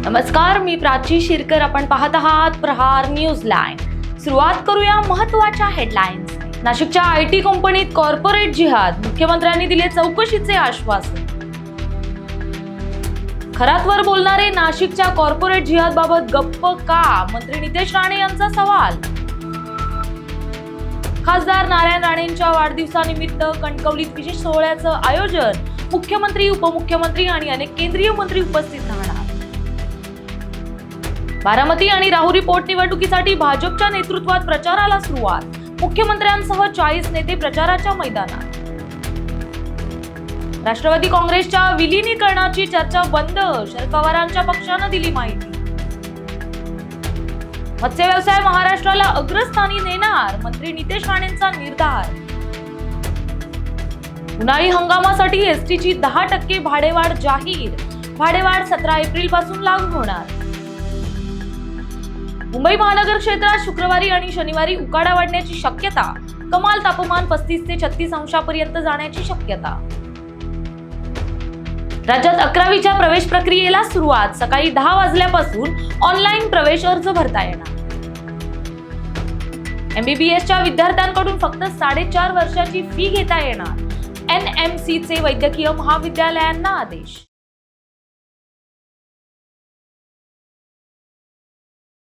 नमस्कार, मी प्राची शिरकर. आपण पाहत आहात प्रहार न्यूज लाईव्ह. सुरुवात करूया महत्त्वाच्या हेडलाईन्स. नाशिकच्या IT कंपनीत कॉर्पोरेट जिहाद, मुख्यमंत्र्यांनी दिले चौकशीचे आश्वासन. खरातवर बोलणारे नाशिकच्या कॉर्पोरेट जिहाद बाबत गप्प का? मंत्री नितेश राणे यांचा सवाल. खासदार नारायण राणेंच्या वाढदिवसानिमित्त कणकवलीत विशेष सोहळ्याचं आयोजन. मुख्यमंत्री, उपमुख्यमंत्री आणि अनेक केंद्रीय मंत्री उपस्थित राहणार. बारामती आणि राहुरी पोटनिवडणुकीसाठी भाजपच्या नेतृत्वात प्रचाराला सुरुवात. मुख्यमंत्र्यांसह 40 नेते प्रचाराच्या मैदानात. राष्ट्रवादी काँग्रेसच्या विलीनीकरणाची चर्चा बंद, शरद पवारांच्या पक्षानं दिली माहिती. मत्स्य व्यवसाय महाराष्ट्राला अग्रस्थानी नेणार, मंत्री नितेश राणेंचा निर्धार. उन्हाळी हंगामासाठी एसटीची 10% भाडेवाढ जाहीर. भाडेवाढ 17 एप्रिल पासून लागू होणार. मुंबई महानगर क्षेत्रात शुक्रवारी आणि शनिवारी उकाडा वाढण्याची शक्यता. कमाल तापमान 35 ते 36 अंशापर्यंत जाण्याची शक्यता. राज्यात 11वीच्या प्रवेश प्रक्रियेला सुरुवात. सकाळी 10 वाजल्यापासून ऑनलाईन प्रवेश अर्ज भरता येणार. MBBSच्या विद्यार्थ्यांकडून फक्त 4.5 वर्षाची फी घेता येणार. NMCचे वैद्यकीय महाविद्यालयांना आदेश.